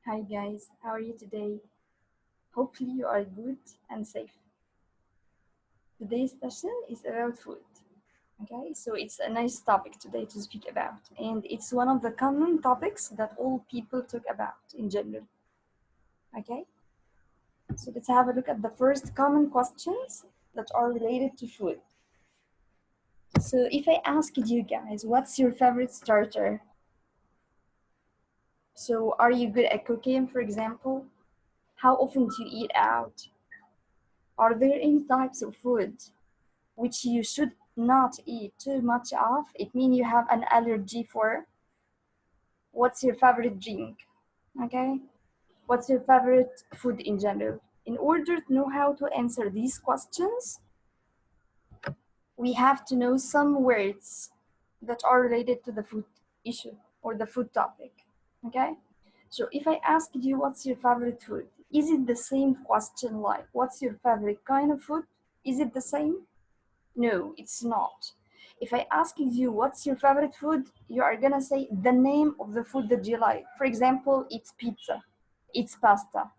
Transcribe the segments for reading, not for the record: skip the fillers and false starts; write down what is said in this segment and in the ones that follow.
Hi guys, how are you today? Hopefully you are good and safe. Today's session is about food. Okay, so it's a nice topic today to speak about, and it's one of the common topics that all people talk about in general. Okay, so let's have a look at the first common questions that are related to food. So if I asked you guys, what's your favorite starter? So are you good at cooking, for example? How often do you eat out? Are there any types of food which you should not eat too much of? It means you have an allergy for. What's your favorite drink? Okay, what's your favorite food in general? In order to know how to answer these questions, we have to know some words that are related to the food issue or the food topic. Okay, so if I ask you what's your favorite food, is it the same question like what's your favorite kind of food? Is it the same? No, it's not. If I ask you what's your favorite food, you are gonna say the name of the food that you like. For example, it's pizza, it's pasta,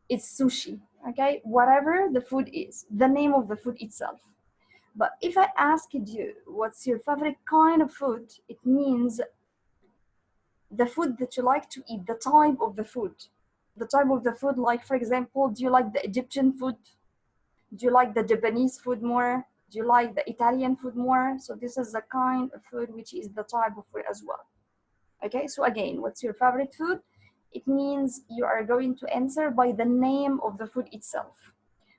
it's sushi, okay? Whatever the food is, the name of the food itself. But if I asked you what's your favorite kind of food, it means the food that you like to eat, the type of the food. The type of the food, like for example, do you like the Egyptian food? Do you like the Japanese food more? Do you like the Italian food more? So this is the kind of food which is the type of food as well. Okay, so again, what's your favorite food? It means you are going to answer by the name of the food itself.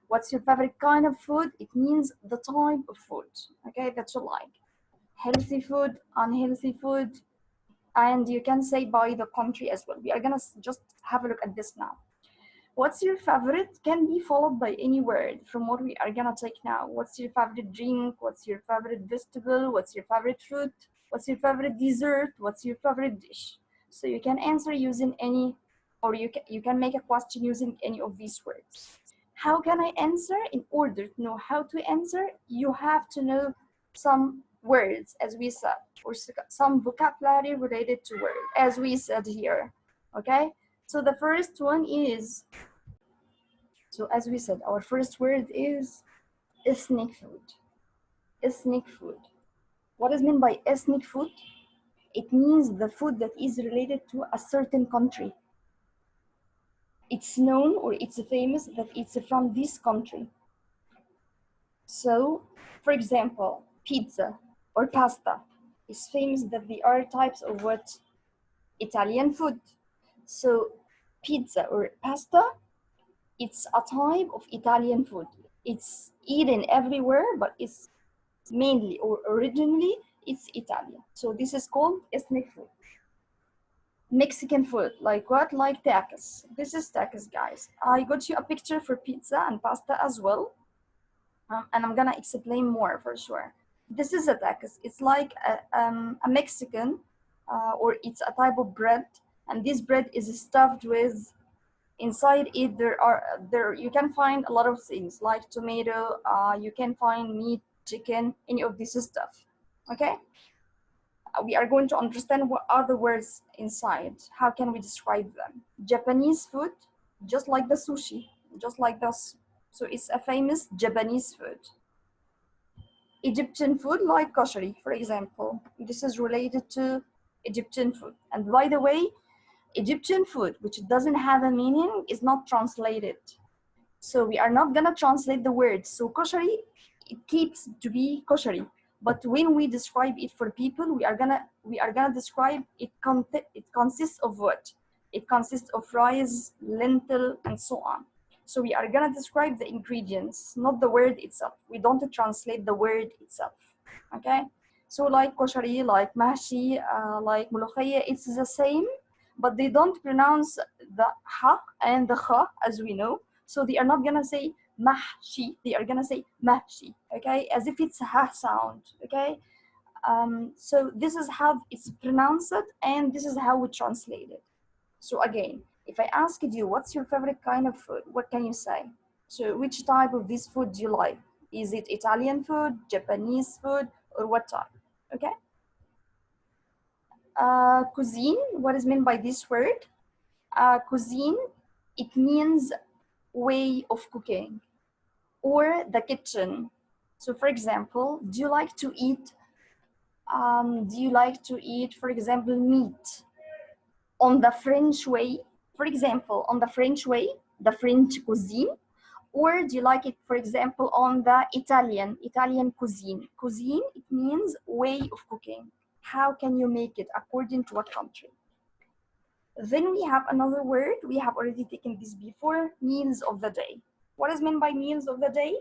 What's your favorite kind of food? It means the type of food, okay, that you like. Healthy food, unhealthy food, and you can say by the country as well. We are gonna just have a look at this now. What's your favorite can be followed by any word from what we are gonna take now. What's your favorite drink? What's your favorite vegetable? What's your favorite fruit? What's your favorite dessert? What's your favorite dish? So you can answer using any, or you can make a question using any of these words. How can I answer? In order to know how to answer, you have to know some words, as we said, or some vocabulary related to word, as we said here. Okay? So the first one is, so as we said, our first word is ethnic food. Ethnic food. What is meant by ethnic food? It means the food that is related to a certain country. It's known or it's famous that it's from this country. So, for example, pizza or pasta is famous that they are types of what? Italian food. So, pizza or pasta, it's a type of Italian food. It's eaten everywhere, but it's mainly or originally it's Italian. So this is called ethnic food. Mexican food, like what? Like tacos. This is tacos, guys. I got you a picture for pizza and pasta as well, and I'm gonna explain more for sure. This is a tacos. It's like a Mexican, or it's a type of bread, and this bread is stuffed with. Inside it, there you can find a lot of things like tomato. You can find meat, chicken, any of this stuff. Okay, we are going to understand what are the words inside. How can we describe them? Japanese food, just like the sushi, just like this. So it's a famous Japanese food. Egyptian food, like kosher, for example. This is related to Egyptian food. And by the way, Egyptian food, which doesn't have a meaning, is not translated. So we are not gonna translate the word. So kosher, it keeps to be kosher. But when we describe it for people, we are gonna describe it. It consists of what? It consists of rice, lentil, and so on. So we are gonna describe the ingredients, not the word itself. We don't translate the word itself. Okay. So like koshari, like mahshi, like mulukhaya, it's the same, but they don't pronounce the ha and the kha as we know. So they are not gonna say mahshi, they are gonna say mahshi, okay, as if it's a ha sound, okay. So this is how it's pronounced, and this is how we translate it. So again, if I asked you what's your favorite kind of food, what can you say? So which type of this food do you like? Is it Italian food, Japanese food, or what type? Okay. Cuisine, what is meant by this word? Cuisine, it means way of cooking or the kitchen. So for example, do you like to eat, for example, meat on the French way? For example, on the French way, the French cuisine, or do you like it, for example, on the Italian cuisine? Cuisine, it means way of cooking. How can you make it according to what country? Then we have another word, we have already taken this before, meals of the day. What is meant by meals of the day?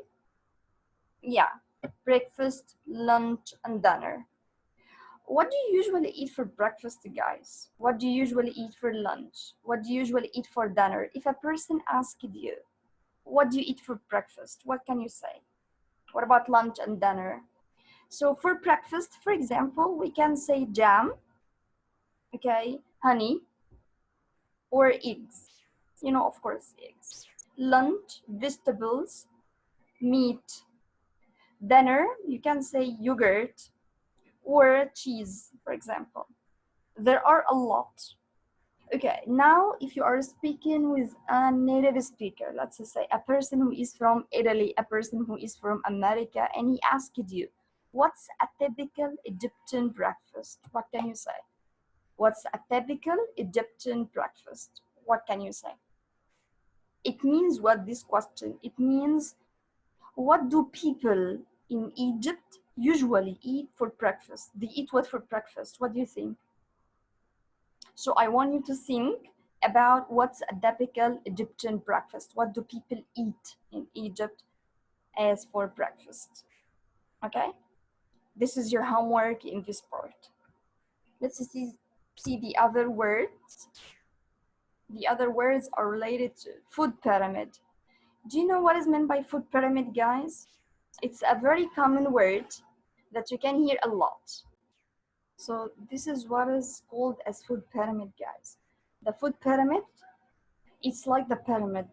Yeah, breakfast, lunch, and dinner. What do you usually eat for breakfast, guys? What do you usually eat for lunch? What do you usually eat for dinner? If a person asked you, what do you eat for breakfast? What can you say? What about lunch and dinner? So for breakfast, for example, we can say jam, okay, honey, or eggs. You know, of course, eggs. Lunch, vegetables, meat. Dinner, you can say yogurt or cheese, for example. There are a lot. Okay, now if you are speaking with a native speaker, let's just say a person who is from Italy, a person who is from America, and he asked you, what's a typical Egyptian breakfast? What can you say? What's a typical Egyptian breakfast? What can you say? It means what this question? It means what do people in Egypt usually eat for breakfast? They eat what for breakfast? What do you think? So I want you to think about what's a typical Egyptian breakfast. What do people eat in Egypt as for breakfast? Okay? This is your homework in this part. Let's see the other words. The other words are related to food pyramid. Do you know what is meant by food pyramid, guys? It's a very common word that you can hear a lot. So this is what is called as food pyramid, guys. The food pyramid, it's like the pyramid.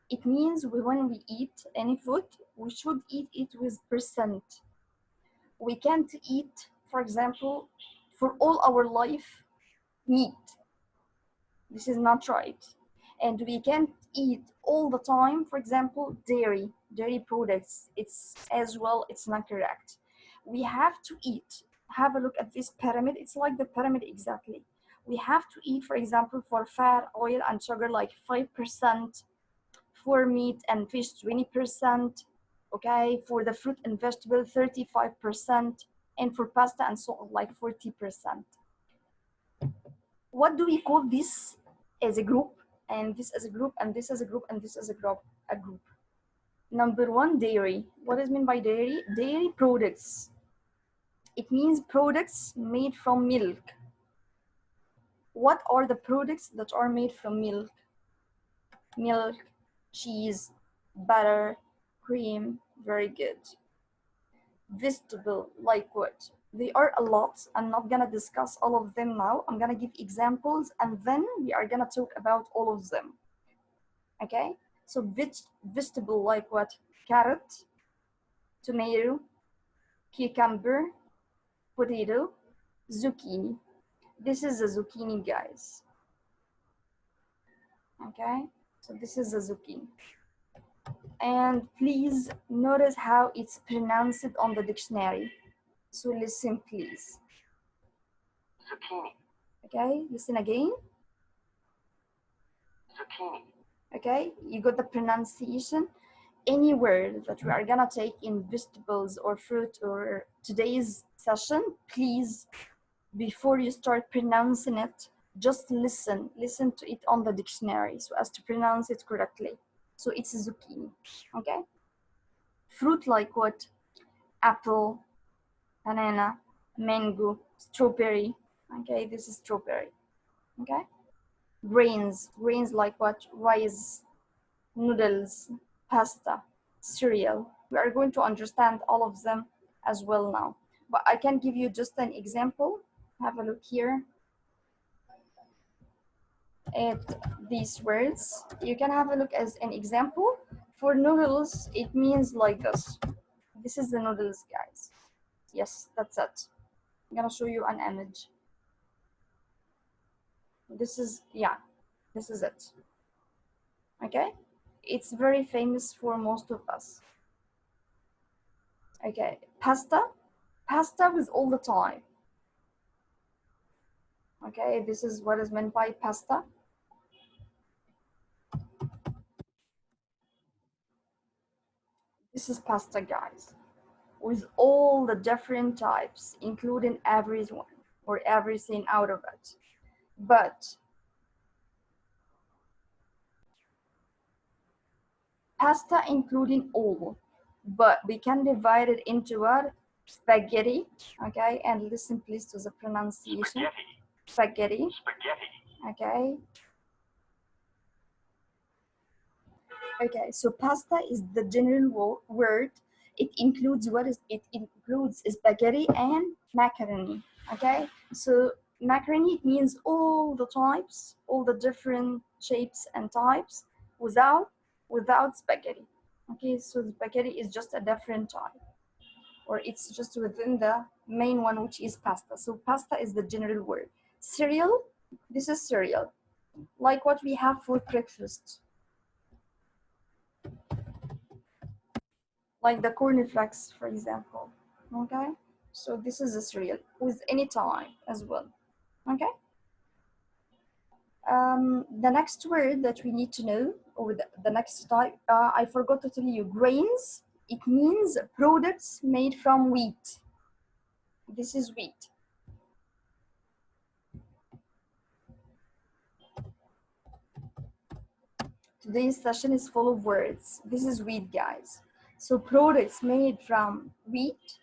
It means when we eat any food, we should eat it with percent. We can't eat, for example, for all our life, meat. This is not right. And we can't eat all the time, for example, dairy products. It's as well, it's not correct. We have to eat. Have a look at this pyramid. It's like the pyramid exactly. We have to eat, for example, for fat, oil, and sugar, like 5%, for meat and fish, 20%, okay, for the fruit and vegetable, 35%, and for pasta and so on, like 40%. What do we call this as a group, and this as a group, and this as a group, and this as a group? Number one, dairy. What is meant by dairy? Dairy products. It means products made from milk. What are the products that are made from milk? Milk, cheese, butter, cream. Very good. Vegetable, like what? They are a lot. I'm not gonna discuss all of them now. I'm gonna give examples and then we are gonna talk about all of them. Okay? So vegetable, like what? Carrot, tomato, cucumber, potato, zucchini. This is a zucchini, guys. Okay? So this is a zucchini. And please notice how it's pronounced on the dictionary. So listen, please. Zucchini. Okay, listen again. Zucchini. Okay, you got the pronunciation. Any word that we are gonna take in vegetables or fruit or today's session, please, before you start pronouncing it, just listen to it on the dictionary so as to pronounce it correctly. So it's zucchini. Okay, fruit, like what? Apple, banana, mango, strawberry. Okay, this is strawberry. Okay, grains like what? Rice, noodles, pasta, cereal. We are going to understand all of them as well now. But I can give you just an example. Have a look here at these words. You can have a look as an example. For noodles, it means like this. This is the noodles, guys. Yes, that's it. I'm gonna show you an image. This is, yeah. This is it. Okay, it's very famous for most of us. Okay, pasta is all the time. Okay, this is what is meant by pasta. This is pasta, guys, with all the different types, including everyone or everything out of it. But pasta including all, but we can divide it into what? Spaghetti, okay? And listen please to the pronunciation. Spaghetti, okay? Okay, so pasta is the general word. It includes it includes spaghetti and macaroni. Okay, so macaroni, it means all the types, all the different shapes and types without spaghetti. Okay, so spaghetti is just a different type, or it's just within the main one, which is pasta. So pasta is the general word. Cereal, this is cereal, like what we have for breakfast, like the cornflakes, for example. Okay, so this is a cereal with any time as well. Okay, the next word that we need to know, or the next type, I forgot to tell you, grains. It means products made from wheat. This is wheat. Today's session is full of words. This is wheat, guys. So products made from wheat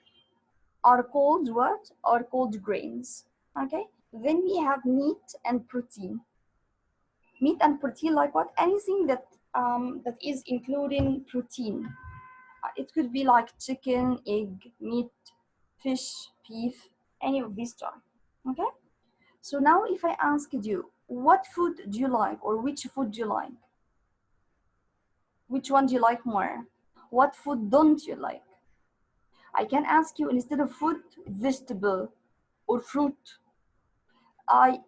are called what? Are called grains. Okay, then we have meat and protein. Meat and protein, like what? Anything that that is including protein. It could be like chicken, egg, meat, fish, beef, any of these type. Okay, so now if I asked you, what food do you like, or which food do you like? Which one do you like more? What food don't you like? I can ask you, instead of food, vegetable or fruit.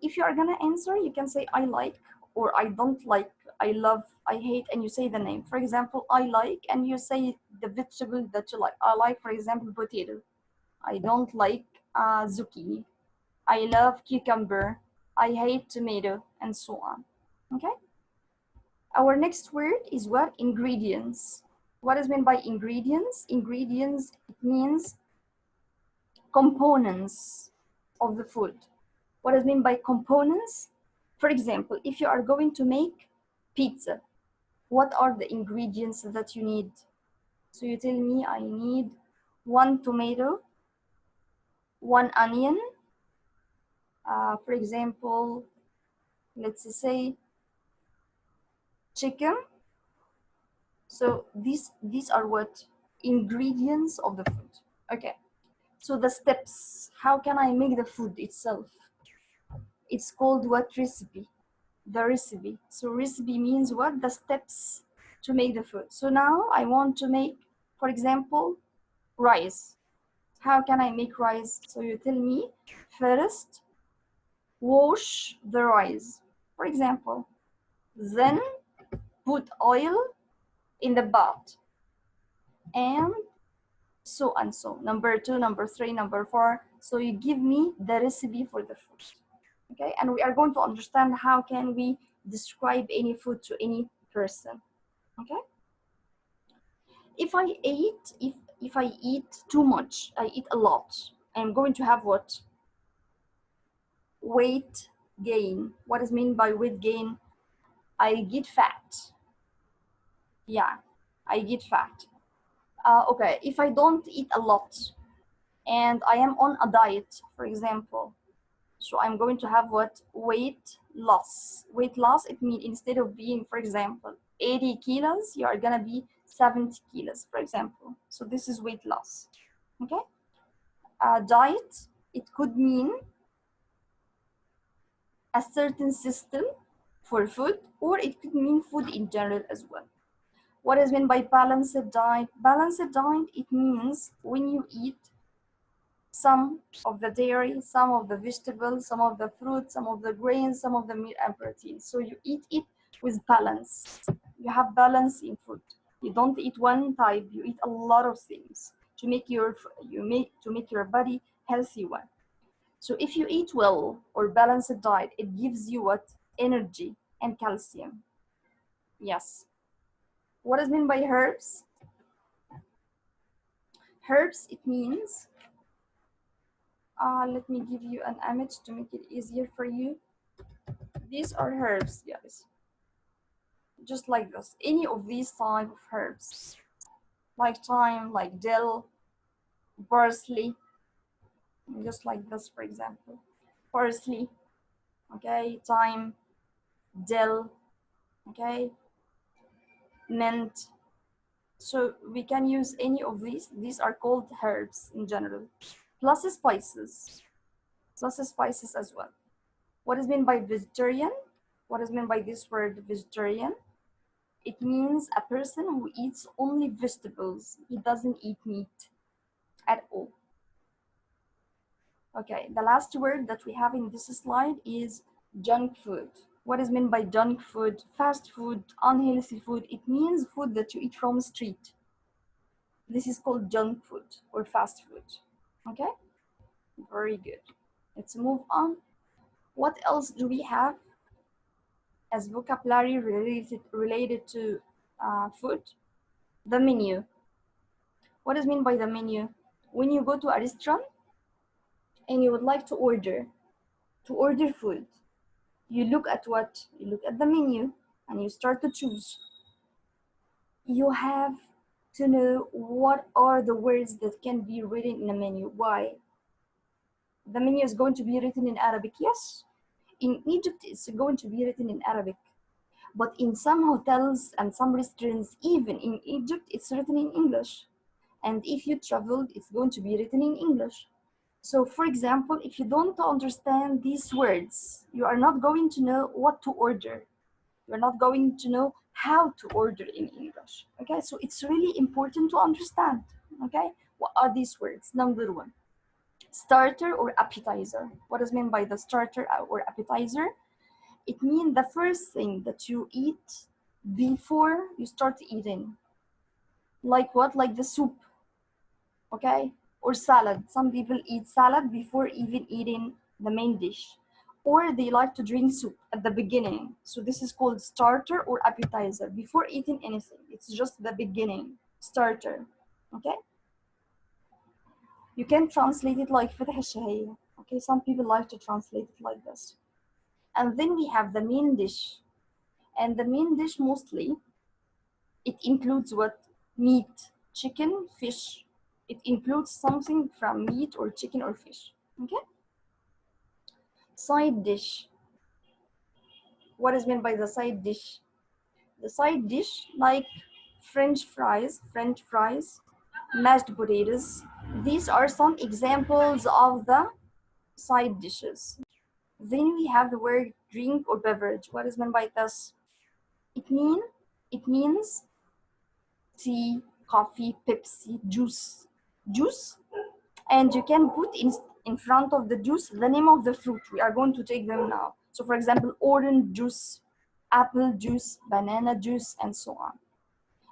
If you are gonna answer, you can say I like, or I don't like, I love, I hate, and you say the name. For example, I like, and you say the vegetable that you like. I like, for example, potato. I don't like zucchini. I love cucumber. I hate tomato, and so on. Okay. Our next word is what? Ingredients. What is meant by ingredients? Ingredients, it means components of the food. What is meant by components? For example, if you are going to make pizza, what are the ingredients that you need? So you tell me, I need 1 tomato, 1 onion, for example, let's say chicken. So these are what? Ingredients of the food. Okay. So the steps, how can I make the food itself? It's called what? Recipe. The recipe. So recipe means what? The steps to make the food. So now I want to make, for example, rice. How can I make rice? So you tell me, first wash the rice, for example, then put oil in the pot, and so and so. Number 2, number 3, number 4. So you give me the recipe for the food. Okay, and we are going to understand how can we describe any food to any person. Okay, if I eat too much, I eat a lot, I'm going to have what? Weight gain. What is mean by weight gain? I get fat. Yeah, I get fat. Okay, if I don't eat a lot and I am on a diet, for example, so I'm going to have what? Weight loss. Weight loss, it means instead of being, for example, 80 kilos, you are gonna be 70 kilos, for example. So this is weight loss. Okay. Diet, it could mean a certain system for food, or it could mean food in general as well. What is meant by balanced diet? Balanced diet, it means when you eat some of the dairy, some of the vegetables, some of the fruit, some of the grains, some of the meat and protein. So you eat it with balance. You have balance in food. You don't eat one type, you eat a lot of things to make your body healthy one. So if you eat well or balanced diet, it gives you what? Energy and calcium. Yes. What is meant by herbs? Herbs, it means, let me give you an image to make it easier for you. These are herbs, guys. Just like this. Any of these type of herbs. Like thyme, like dill, parsley. Just like this, for example. Parsley, okay, thyme, dill, okay, mint. So we can use any of these. These are called herbs in general. Plus spices. Plus spices as well. What is meant by vegetarian? What is meant by this word vegetarian? It means a person who eats only vegetables. He doesn't eat meat at all. Okay, the last word that we have in this slide is junk food. What is meant by junk food? Fast food, unhealthy food. It means food that you eat from the street. This is called junk food or fast food. Okay, very good. Let's move on. What else do we have as vocabulary related to food? The menu. What is meant by the menu? When you go to a restaurant and you would like to order food, you look at what? You look at the menu and you start to choose. You have to know what are the words that can be written in a menu. Why? The menu is going to be written in Arabic, yes. In Egypt, it's going to be written in Arabic. But in some hotels and some restaurants, even in Egypt, it's written in English. And if you traveled, it's going to be written in English. So for example, if you don't understand these words, you are not going to know what to order. You're not going to know how to order in English. Okay, so it's really important to understand. Okay, what are these words? Number one, starter or appetizer. What is meant by the starter or appetizer? It means the first thing that you eat before you start eating. Like what? Like the soup, okay? Or salad. Some people eat salad before even eating the main dish. Or they like to drink soup at the beginning. So this is called starter or appetizer. Before eating anything, it's just the beginning, starter, okay? You can translate it like فتح الشهية. Okay, some people like to translate it like this. And then we have the main dish. And the main dish mostly, it includes what? Meat, chicken, fish. It includes something from meat or chicken or fish. Okay? Side dish. What is meant by the side dish? The side dish, like French fries, mashed potatoes. These are some examples of the side dishes. Then we have the word drink or beverage. What is meant by this? It means tea, coffee, Pepsi, juice, and you can put in front of the juice the name of the fruit. We are going to take them now. So for example, orange juice, apple juice, banana juice, and so on.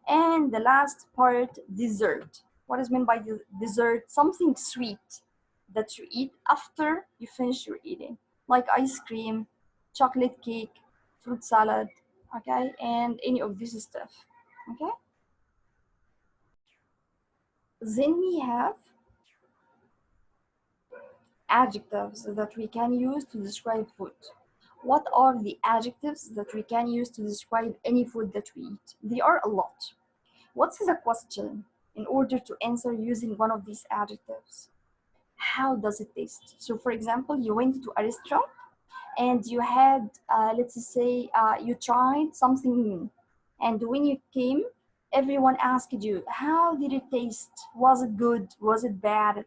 And the last part, dessert. What is meant by dessert? Something sweet that you eat after you finish your eating, like ice cream, chocolate cake, fruit salad, okay, and any of this stuff, okay. Then we have adjectives that we can use to describe food. What are the adjectives that we can use to describe any food that we eat? There are a lot. What's the question in order to answer using one of these adjectives? How does it taste? So for example, you went to a restaurant and you had, let's say, you tried something new. And when you came, everyone asked you, how did it taste? Was it good? Was it bad?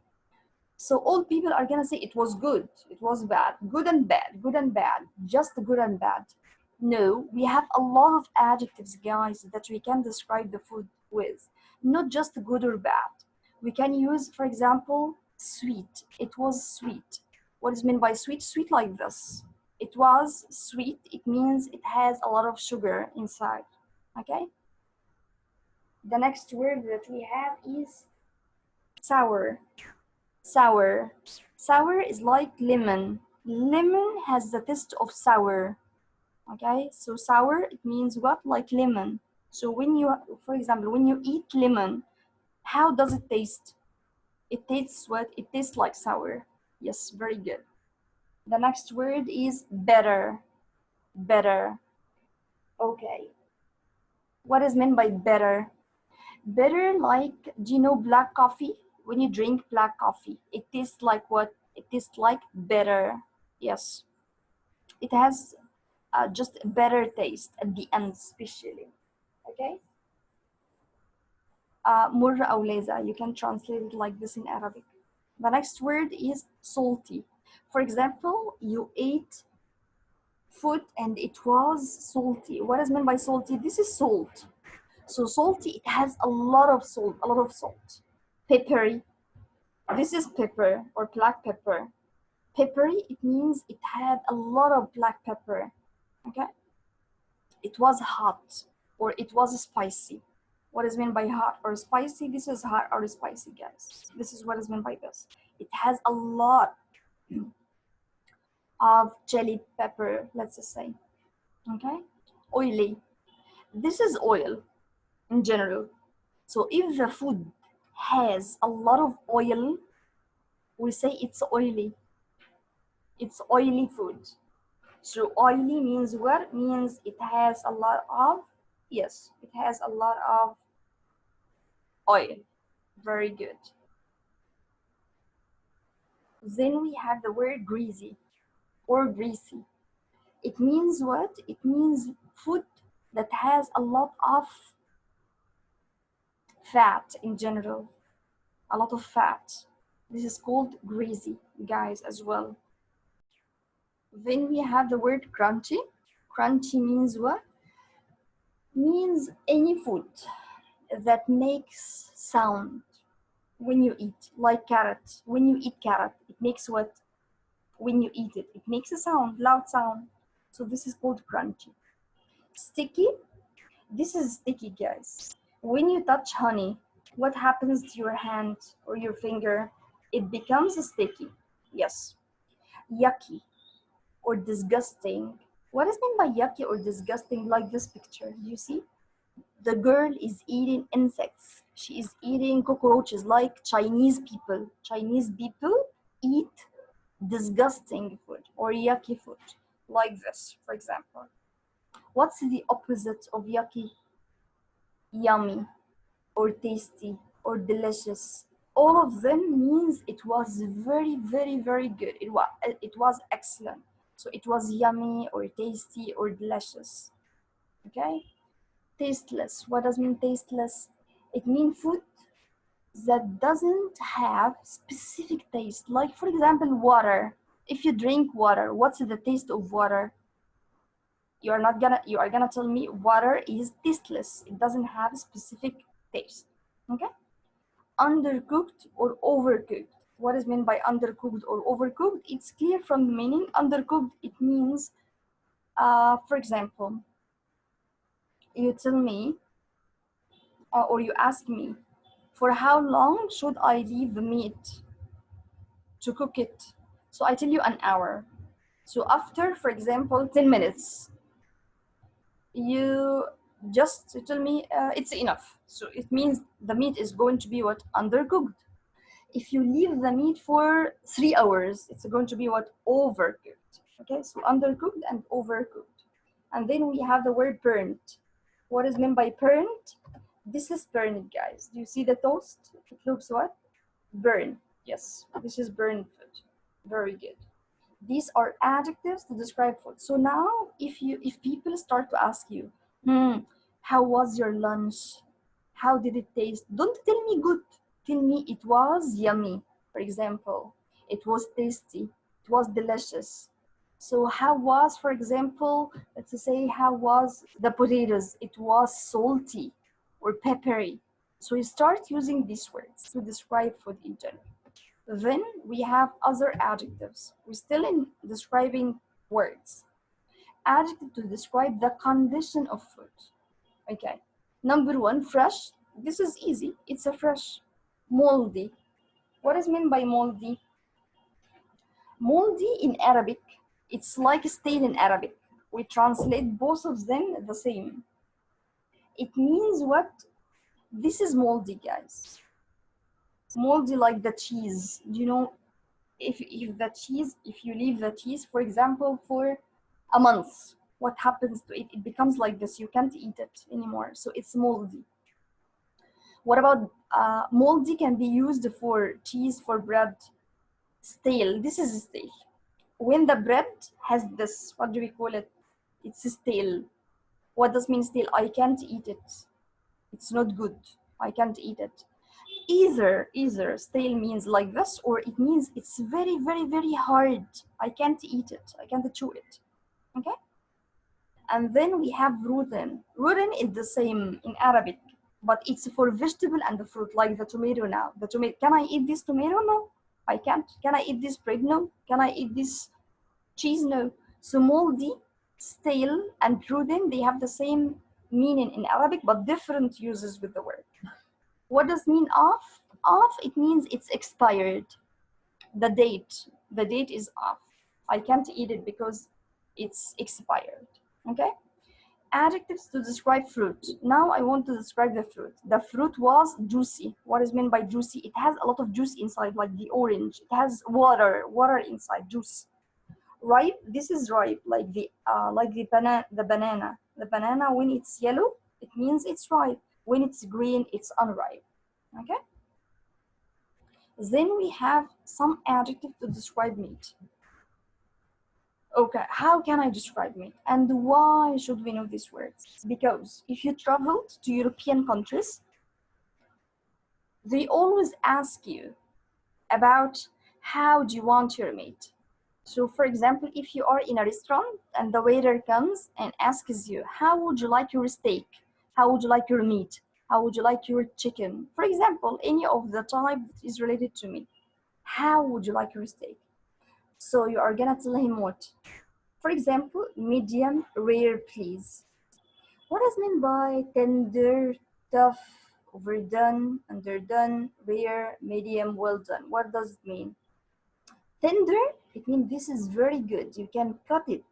So all people are gonna say it was good, it was bad, good and bad, just good and bad. No, we have a lot of adjectives, guys, that we can describe the food with, not just good or bad. We can use, for example, Sweet. It was sweet. What is meant by sweet? Sweet like this. It was sweet. It means it has a lot of sugar inside. Okay? The next word that we have is sour. Sour. Sour is like lemon. Lemon has the taste of sour. Okay? So sour, it means what? Like lemon. So when you, for example, when you eat lemon, how does it taste? It tastes what? It tastes like sour. Yes, very good. The next word is better. Better. Okay. What is meant by better? Better, like, do you know black coffee? When you drink black coffee, it tastes like what? It tastes like better. Yes. It has just a better taste at the end, especially. Okay? مر أو لذة. You can translate it like this in Arabic. The next word is salty. For example, you ate food and it was salty. What is meant by salty? This is salt. So salty, it has a lot of salt, a lot of salt. Peppery. This is pepper or black pepper. Peppery, it means it had a lot of black pepper. Okay? It was hot or it was spicy. What is meant by hot or spicy? This is hot or spicy, guys. This is what is meant by this. It has a lot of jelly pepper, let's just say. Okay? Oily. This is oil in general. So if the food has a lot of oil, we say it's oily. It's oily food. So oily means what? Means it has a lot of, yes, it has a lot of oil. Very good. Then we have the word greasy or greasy. It means what? It means food that has a lot of fat in general. A lot of fat. This is called greasy, guys, as well. Then we have the word crunchy. Crunchy means what? Means any food that makes sound when you eat, like carrot. When you eat carrot, it makes what? When you eat it, it makes a sound, loud sound. So this is called crunchy. Sticky. This is sticky, guys. When you touch honey, what happens to your hand or your finger? It becomes sticky. Yes. Yucky or disgusting. What is meant by yucky or disgusting? Like this picture, you see? The girl is eating insects. She is eating cockroaches like Chinese people. Chinese people eat disgusting food or yucky food, like this, for example. What's the opposite of yucky? Yummy or tasty or delicious. All of them means it was very, very, very good. It was excellent. So it was yummy or tasty or delicious. Okay? Tasteless. What does mean tasteless? It means food that doesn't have specific taste. Like for example, water. If you drink water, what's the taste of water? You are gonna tell me water is tasteless. It doesn't have a specific taste. Okay? Undercooked or overcooked. What is meant by undercooked or overcooked? It's clear from the meaning. Undercooked, it means, for example, you tell me or you ask me, for how long should I leave the meat to cook it? So I tell you an hour. So after, for example, 10 minutes, you just tell me it's enough. So it means the meat is going to be what? Undercooked. If you leave the meat for 3 hours, it's going to be what? Overcooked. Okay, so undercooked and overcooked. And then we have the word burnt. What is meant by burnt? This is burnt, guys. Do you see the toast? It looks what? Burn. Yes, this is burnt food. Very good. These are adjectives to describe food. So now, if people start to ask you, how was your lunch? How did it taste? Don't tell me good. Tell me it was yummy. For example, it was tasty. It was delicious. So how was, for example, let's say how was the potatoes? It was salty or peppery. So you start using these words to describe food in general. Then we have other adjectives. We're still in describing words. Adjective to describe the condition of food. Okay. Number one, fresh. This is easy. It's a fresh. Moldy. What is meant by moldy? Moldy in Arabic, it's like stale in Arabic. We translate both of them the same. It means what? This is moldy, guys. Moldy like the cheese. You know, if you leave the cheese, for example, for a month, what happens to it? It becomes like this. You can't eat it anymore. So it's moldy. What about moldy can be used for cheese, for bread. Stale. This is stale. When the bread has this, what do we call it? It's stale. What does mean stale? I can't eat it. It's not good. I can't eat it. Either stale means like this, or it means it's very, very, very hard. I can't eat it. I can't chew it. Okay? And then we have ruden. Ruden is the same in Arabic, but it's for vegetable and fruit, like the tomato now. The tomato. Can I eat this tomato? No, I can't. Can I eat this bread? No. Can I eat this cheese? No. So moldy, stale, and ruden, they have the same meaning in Arabic, but different uses with the word. What does mean off? Off, it means it's expired. The date is off. I can't eat it because it's expired. Okay? Adjectives to describe fruit. Now I want to describe the fruit. The fruit was juicy. What is meant by juicy? It has a lot of juice inside, like the orange. It has water inside, juice. Ripe, this is ripe, like the banana. The banana, when it's yellow, it means it's ripe. When it's green, it's unripe. Okay? Then we have some adjective to describe meat. Okay, how can I describe meat? And why should we know these words? Because if you traveled to European countries, they always ask you about how do you want your meat. So for example, if you are in a restaurant and the waiter comes and asks you, how would you like your steak? How would you like your meat? How would you like your chicken? For example, any of the type that is related to meat. How would you like your steak? So you are gonna tell him what? For example, medium rare, please. What is meant by tender, tough, overdone, underdone, rare, medium, well done? What does it mean? Tender, it means this is very good. You can cut it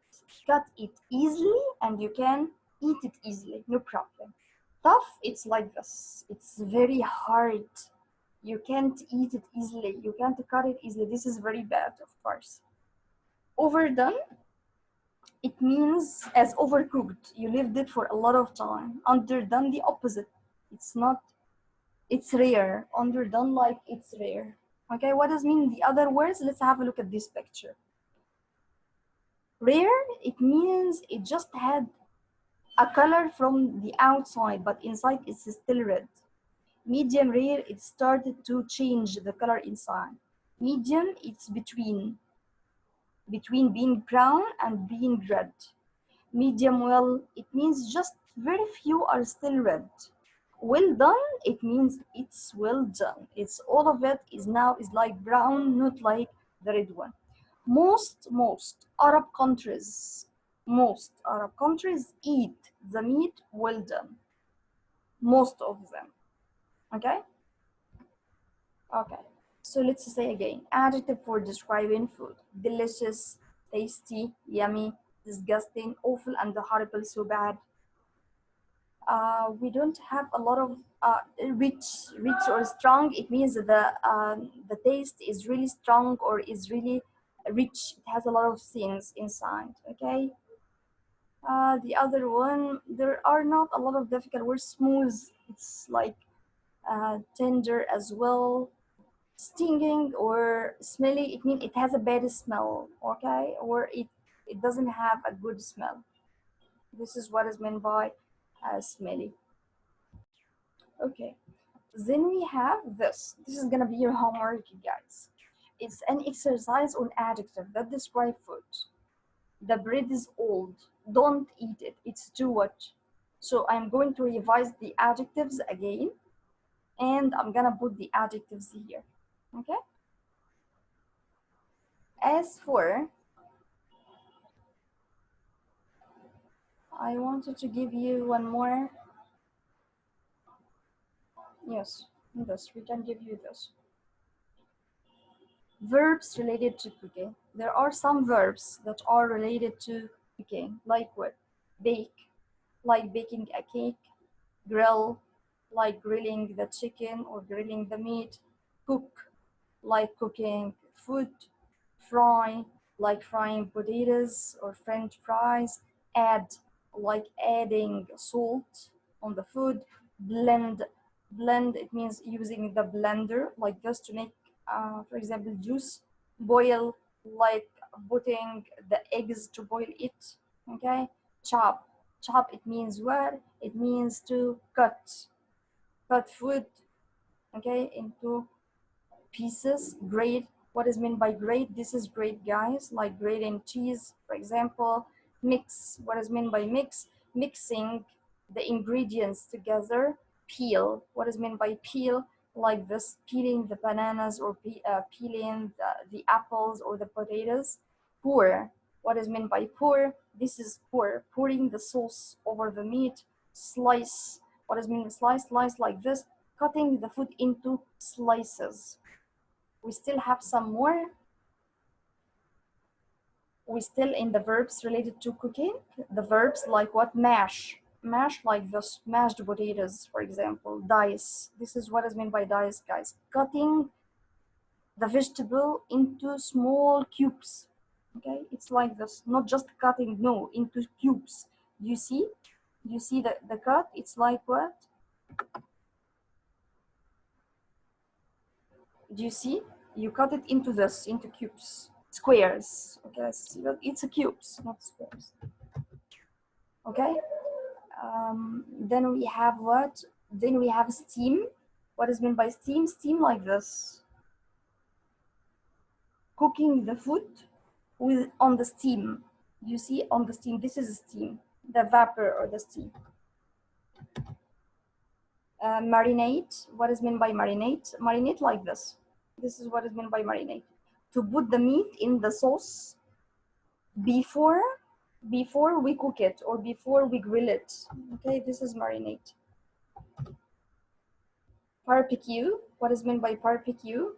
easily, and you can eat it easily, no problem. Tough, it's like this. It's very hard. You can't eat it easily. You can't cut it easily. This is very bad, of course. Overdone, it means as overcooked. You lived it for a lot of time. Underdone, the opposite. It's not, it's rare. Underdone, like it's rare. Okay, what does mean the other words? Let's have a look at this picture. Rare, it means it just had a color from the outside, but inside it's still red. Medium rare, it started to change the color inside. Medium, it's between being brown and being red. Medium well, it means just very few are still red. Well done, it means it's well done. It's all of it is now is like brown, not like the red one. Most Arab countries eat the meat well done. Most of them. Okay? Okay. So let's say again. Adjective for describing food. Delicious, tasty, yummy, disgusting, awful, and horrible, so bad. We don't have a lot of rich or strong. It means that the taste is really strong or is really rich. It has a lot of things inside. Okay. The other one, there are not a lot of difficult words. Smooth, it's like tender as well. Stinging or smelly, it means it has a bad smell, okay? Or it doesn't have a good smell. This is what is meant by smelly. Okay, then we have this. This is gonna be your homework, guys. It's an exercise on adjective that describe food. The bread is old. Don't eat it. It's too much. So I'm going to revise the adjectives again, and I'm gonna put the adjectives here. Okay? As for, I wanted to give you one more. Yes, this, we can give you this. Verbs related to cooking. There are some verbs that are related to cooking, like what? Bake, like baking a cake. Grill, like grilling the chicken or grilling the meat. Cook, like cooking food. Fry, like frying potatoes or French fries. Add, like adding salt on the food. Blend, blend, it means using the blender like this to make, for example, juice. Boil, like putting the eggs to boil it. Okay. Chop, chop, it means what? It means to cut food, okay, into pieces. Grate, what is meant by grate? This is grate, guys, like grating cheese, for example. Mix, what is meant by mix? Mixing the ingredients together. Peel, what is meant by peel? Like this, peeling the bananas or peeling the apples or the potatoes. Pour, what is meant by pour? This is pour, pouring the sauce over the meat. Slice, what is meant by slice? Slice like this, cutting the food into slices. We still have some more. We still in the verbs related to cooking. The verbs like what? Mash. Mash, like the mashed potatoes, for example. Dice. This is what is meant by dice, guys. Cutting the vegetable into small cubes. Okay, it's like this. Not just cutting, no, into cubes. You see? You see the cut? It's like what? Do you see? You cut it into this, into cubes, squares. Okay, but it's a cubes, not squares. Okay. Then we have what? Then we have steam. What is meant by steam? Steam like this. Cooking the food with on the steam. You see on the steam. This is steam, the vapor or the steam. Marinate. What is meant by marinate? Marinate like this. This is what is meant by marinate. To put the meat in the sauce before we cook it or before we grill it. Okay, this is marinate. Barbecue. What is meant by barbecue?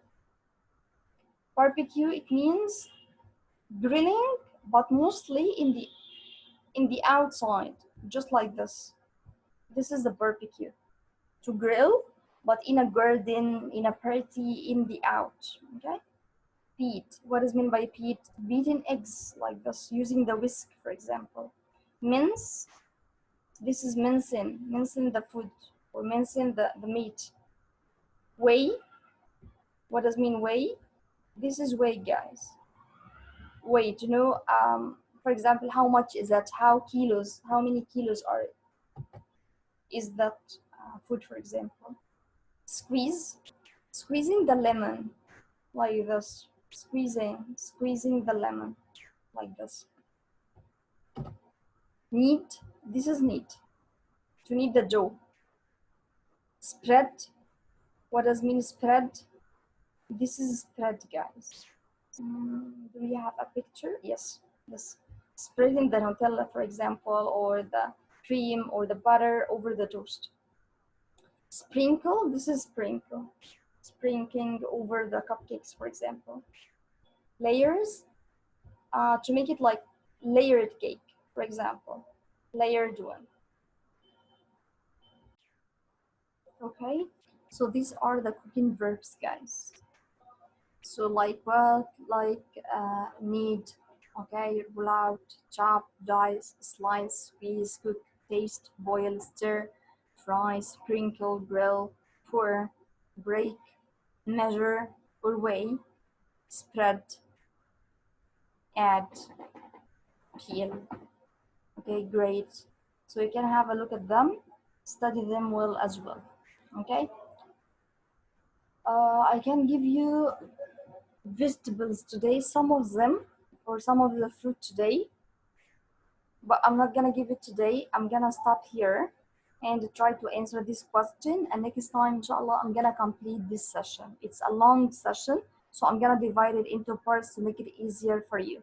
Barbecue, it means grilling, but mostly in the outside, just like this. This is the barbecue. To grill, but in a garden, in a party, in the out. Okay. Beat. What is meant by beat? Beating eggs like this, using the whisk, for example. Mince. This is mincing the food or mincing the meat. Weigh. What does mean weigh? This is weigh, guys. Weigh, to know, for example, how much is that? How many kilos is that food, for example. Squeeze. Squeezing the lemon like this. Squeezing the lemon like this. Knead. This is knead. To knead the dough. Spread. What does mean spread? This is spread, guys. Do we have a picture? Yes. Spreading the Nutella, for example, or the cream or the butter over the toast. Sprinkle. This is sprinkle. Sprinkling over the cupcakes, for example. Layers. To make it like layered cake, for example. Layered one. Okay. So these are the cooking verbs, guys. So like what? Like knead, okay, roll out, chop, dice, slice, squeeze, cook, taste, boil, stir, fry, sprinkle, grill, pour, break, measure or weigh, spread, add, peel. Okay, great. So you can have a look at them, study them well as well. Okay. I can give you vegetables today, some of them, or some of the fruit today, but I'm not gonna give it today. I'm gonna stop here and try to answer this question, and next time inshallah I'm gonna complete this session. It's a long session, So I'm gonna divide it into parts to make it easier for you.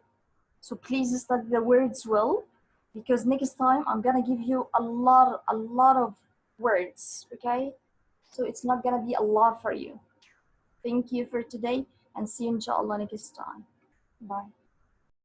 So please study the words well, because next time I'm gonna give you a lot of words, okay? So it's not gonna be a lot for you. Thank you for today, and see you inshallah next time. Bye.